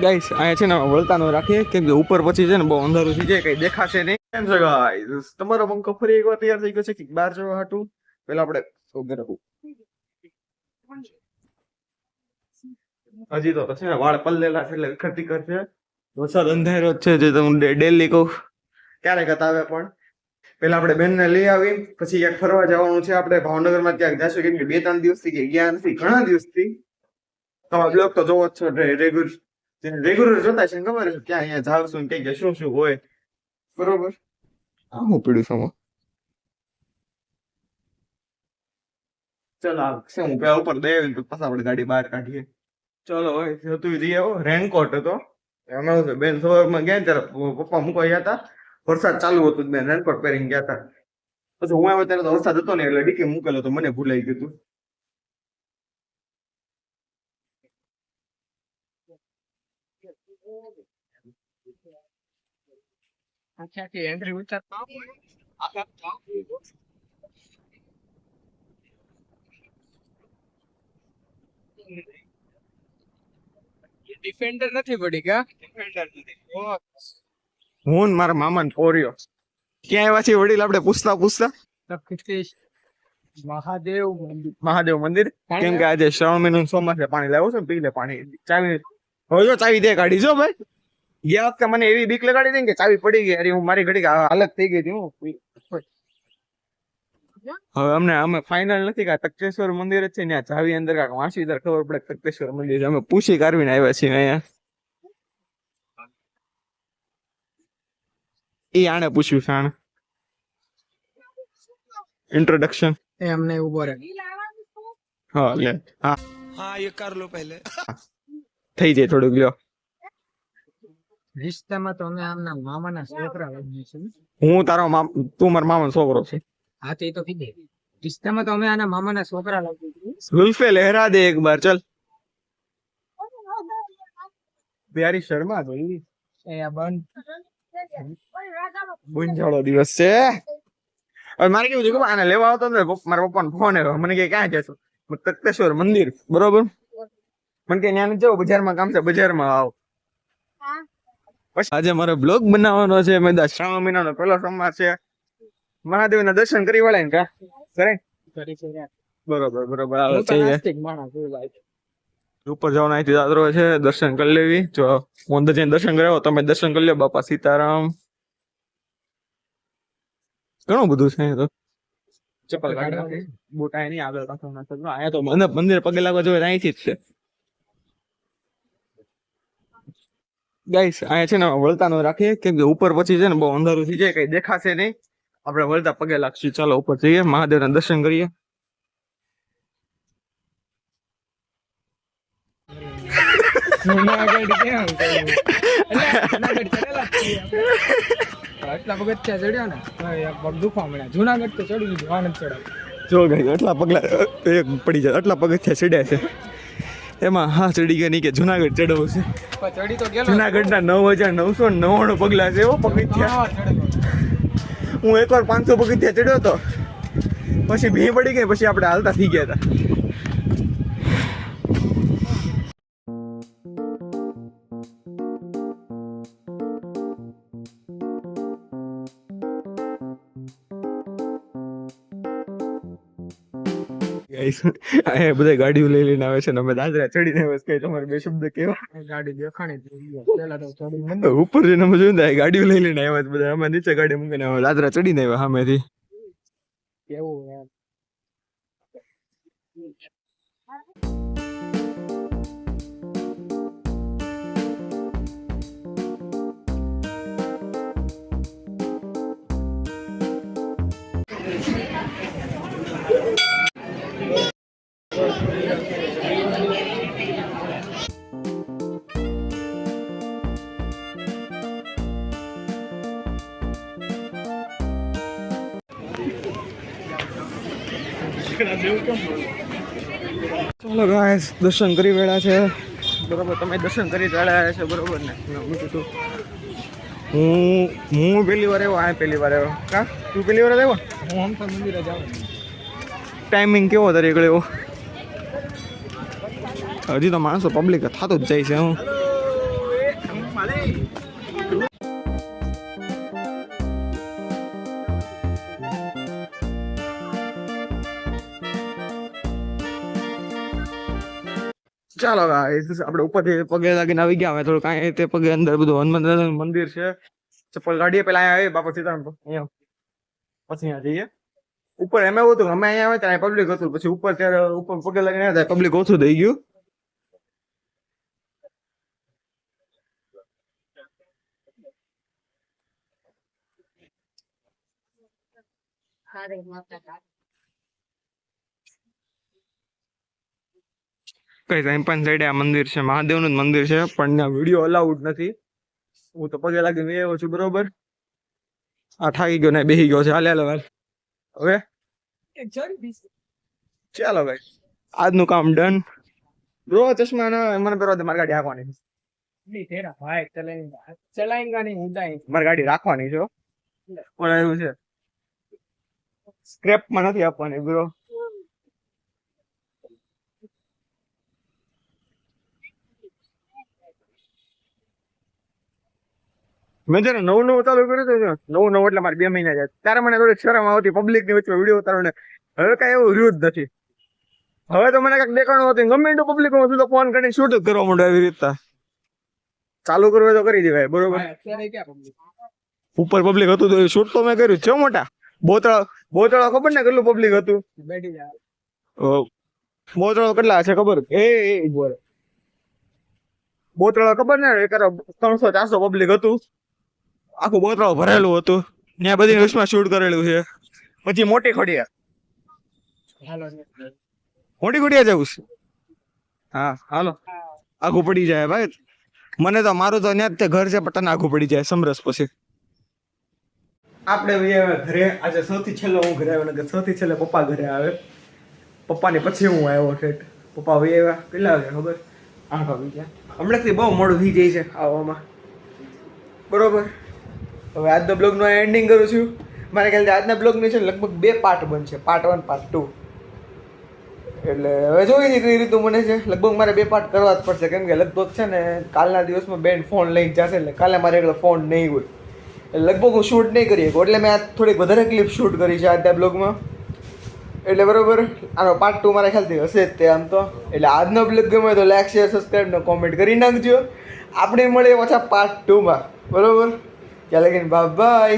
Guys અહીંયા છે ને વળતા નો રાખીએ કેમ કે ઉપર પછી છે ને બહુ અંધારું થઈ જાય કઈ દેખાશે નહીં. કેમ છે ગાઈસ તમારો પંખો ફરી એકવાર તૈયાર થઈ ગયો છે કે બહાર જવા હાટું પેલા આપણે ઉભે રહું. હજી તો છે ને વાળ પલ્લેલા છે એટલે ખટી કરશે. વરસાદ અંધારો જ છે જે તમને ડેલી કહું ક્યારેક આવે પણ પેલા આપણે બેન ને લઈ આવી પછી ક્યાંક ફરવા જવાનું છે. આપણે ભાવનગર માં ક્યાંક જશું કેમ કે 2-3 દિવસથી ગયા નથી ઘણા દિવસથી. તમારો બ્લોગ તો જોવો જ છો રેગ્યુલર જોતા છે ખબર છે ક્યાં અહીંયા જાવશું ને કઈ શું શું હોય બરોબર. આ હું પીડું છું ચલો શું પેલા ઉપર દે પછી આપણે ગાડી બહાર કાઢીએ. ચલો હોય જતું જઈએ. રેનકોટ હતો એમાં બેન સવારમાં ગયા ત્યારે પપ્પા મૂકવા ગયા હતા. વરસાદ ચાલુ હતું બેન રેનકોટ પહેરીને ગયા હતા. પછી હું આવ્યો ત્યારે તો વરસાદ હતો ને એટલે ડીકી મૂકેલો તો મને ભૂલાઈ ગયું હતું. ડિફેન્ડર નથી પડી કા હું મારા મામા ને પોર્યો ક્યાં આવ્યા છે વડીલ આપણે પૂછતા મહાદેવ મંદિર કેમ કે આજે શ્રાવણ મહિનો સોમવારે પાણી લાવ્યો છે પી લે પાણી. ચાવી હવે જો ચાવી દે કાઢી જો ભાઈ. ગયા વખતે મને એવી બીક લગાડી હતી કે ચાવી પડી ગઈ અરે હું મારી ઘડી હાલત થઈ ગઈ હતી હું. હવે અમને અમે ફાઇનલ નથી કે તખતેશ્વર મંદિર જ છે ત્યાં ચાવી અંદર કાંક વાંચી ત્યારે ખબર પડે તખતેશ્વર મંદિર અમે પૂછી કાઢવીને આવ્યા છીએ અહીંયા. એ આને પૂછ્યું છે આને ઇન્ટ્રોડક્શન એમને ઉભો રહે. હા લે હા ये कर लो पहले. થઈ જાય થોડુંક લ્યો. રિશ્તામાં તો અમે આમના મામાના છોકરા લાગીએ છીએ. હું તારો તું મારા મામાનો છોકરો છે. હા તો એ તો કીધે રિશ્તામાં તો અમે આના મામાના છોકરા લાગીએ છીએ. ઝુલ્ફે લહેરા દે એક બાર ચલ. પ્યારી શર્મા જોઈ એ આ બંધ ગુંજાળો દિવસ છે. હવે મારે કેવું છે ખબર આને લેવા આવતો ને મારા પપ્પાનો ફોન આવ્યો મને કે ક્યાં જશો તખતેશ્વર મંદિર બરોબર. મને કે ત્યાં જાવ બજારમાં કામ છે બજારમાં આવો. આજે મારો બ્લોગ બનાવવાનો છે. મેં શ્રાવણ મહિનાનો પહેલો સોમવાર છે. મહાદેવના દર્શન કરી વળે ને કા કરે બરોબર આવે છે. ઉપર જવાનું અહીંથી દાદરો છે દર્શન કરી લેવી. જો હું અંદર જઈને દર્શન કરાવો તમે દર્શન કરી લો. બાપા સીતારામ ઘણું બધું છે તો ચપ્પલ કાઢવા બોટા નહીં આગળ રાખવાના છે. અહીંયા તો મંદિર પગે લાગવા જોઈએ અહીંથી જ છે. ગાઈસ અહીંયા છે ને વળતા નો રાખીએ કેમ કે ઉપર પછી છે ને બહુ અંધારું થઈ જાય કઈ દેખાશે નહીં. આપણે વળતા પગે લાગશું. ચાલો ઉપર જઈએ મહાદેવના દર્શન કરીએ. આટલા પગથિયા ચડ્યો ને પગ દુખવા મળ્યા. જુનાગઢ તો ચડી લીધું આનંદ ચડાવ. જો ગાઈસ આટલા પગલા એક પડી જાય આટલા પગથિયા ચડ્યા છે. એમાં હા ચડી ગયા નહીં કે જુનાગઢ ચડવું છે. ચડી તો ગયેલો જુનાગઢના 9999 પગલા છે એવો પગથિયા. હું એકવાર 500 પગથિયા ચડ્યો હતો પછી ભી પડી ગઈ પછી આપણે હાલતા થઈ ગયા હતા. બધા ગાડીઓ લઈ લઈને આવે છે ને અમે દાદરા ચડીને કઈ તમારે બે શબ્દ કેવા ગાડી દેખાણી પેલા તો ચડી ઉપર જઈને અમે જોયું ગાડીઓ લઈ લઈને આવ્યા બધા. અમે નીચે ગાડી મૂકીને દાદરા ચડીને આવ્યા સામેથી. કેવું યાર ચાલો ગાઈસ દર્શન કરી વેળા છે બરોબર. તમે દર્શન કરી વેળા છે બરોબર ને. હું પહેલી વાર આવ્યો. આ પહેલી વાર આવ્યો કા તું પહેલી વાર આવ્યો? હું આમ તો મંદિરે જાઉં. ટાઈમિંગ કેવો તારી આગળ એવો? હજી તો માણસો પબ્લિક થતું જ જાય છે હું ચાલો guys, આપણે ઉપરથી પગે લાગીને આવી ગયા હવે થોડું કાંઈ તે પગે અંદર બધું હનુમાન મંદિર છે ચપ્પલ ગાડીએ પેલા અહીંયા આવી બાપા સીતારામ અહીંયા પછી અહીંયા જઈએ ઉપર એમ એવું હતું અમે અહીંયા આવે ત્યારે પબ્લિક હતું પછી ઉપર ત્યારે ઉપર પગે લાગીને આવ્યા ત્યારે પબ્લિક ઓછું થઈ ગયું કઈ ટાઈમ પણ સાઈડે આ મંદિર છે મહાદેવનું જ મંદિર છે પણ ત્યાં વિડીયો અલાઉડ નથી હું તો પગે લાગીને આવ્યો છું બરોબર આ થાકી ગયો ને બેસી ગયો છે હાલે હાલે હવે ચાલો ભાઈ આજનું કામ ડન બ્રો ચશ્મા ના મને પહેરવા દે મારી ગાડી હાંકવાની મારી ગાડી રાખવાની છે પણ એવું છે સ્ક્રેપ માં નથી આપવાની બ્રો મેં જયારે નવું ચાલુ કર્યું હતું નવું એટલે મારે 2 મહિના જાય ત્યારે મને થોડી શરમ આવતી પબ્લિક ની વચ્ચે વિડીયો ઉતારવાનો હવે કઈ એવું રહ્યું જ નથી હવે તો મને કઈક દેખાણું હતું ગમે એટલું પબ્લિક હતું તો ફોન કરીને શૂટ જ કરવા માંડે એવી રીતના ચાલુ કરવું તો કરી દેવાય બરોબર ઉપર પબ્લિક હતું તો શૂટ તો મેં કર્યું છે મોટા બોતળા ખબર ને કેટલું પબ્લિક હતું બોતળા કેટલા છે ખબર બોતળા ખબર ને 300-400 પબ્લિક હતું આખું બોતળો ભરેલું હતું ત્યાં બધી ન્યૂઝમાં શૂટ કરેલું છે પછી મોટી ખોડિયા જવું છે હા હાલો આખું પડી જાય ભાઈ મને તો મારું તો ત્યાં જ ઘર છે પણ તને આખું પડી જાય સમરસ પછી આપણે ઘરે આજે સૌથી છેલ્લો હું ઘરે આવ્યો ને સૌથી છેલ્લે પપ્પા ઘરે આવે પપ્પાની પછી હું આવ્યો ઠેઠ પપ્પા ભાઈ આવ્યા કેટલા આવ્યા ખબર 8 વાગી ગયા હમણાંથી બહુ મોડું થઈ જાય છે આવવામાં બરોબર હવે આજનો બ્લોગનો એન્ડિંગ કરું છું મારે ખ્યાલથી આજના બ્લોગની છે લગભગ 2 પાર્ટ બનશે પાર્ટ 1 પાર્ટ 2 એટલે હવે જોઈએ કઈ રીતનું મને છે લગભગ મારે 2 પાર્ટ કરવા જ પડશે કેમ કે લગભગ છે ને કાલના દિવસમાં બેન ફોન લઈને જશે એટલે કાલે મારે એકલો ફોન નહીં હોય એટલે લગભગ હું શૂટ નહીં કરી શકું એટલે મેં આ થોડીક વધારે ક્લિપ શૂટ કરી છે આજના બ્લોગમાં એટલે બરોબર આનો પાર્ટ 2 મારા ખ્યાલથી હશે જ તે આમ તો એટલે આજનો બ્લોગ ગમે તો લાઈક શેર સબસ્ક્રાઈબ ને કોમેન્ટ કરી નાખજો આપણે મળીએ પાછા પાર્ટ 2 માં બરોબર ત્યાં લગીને બાય બાય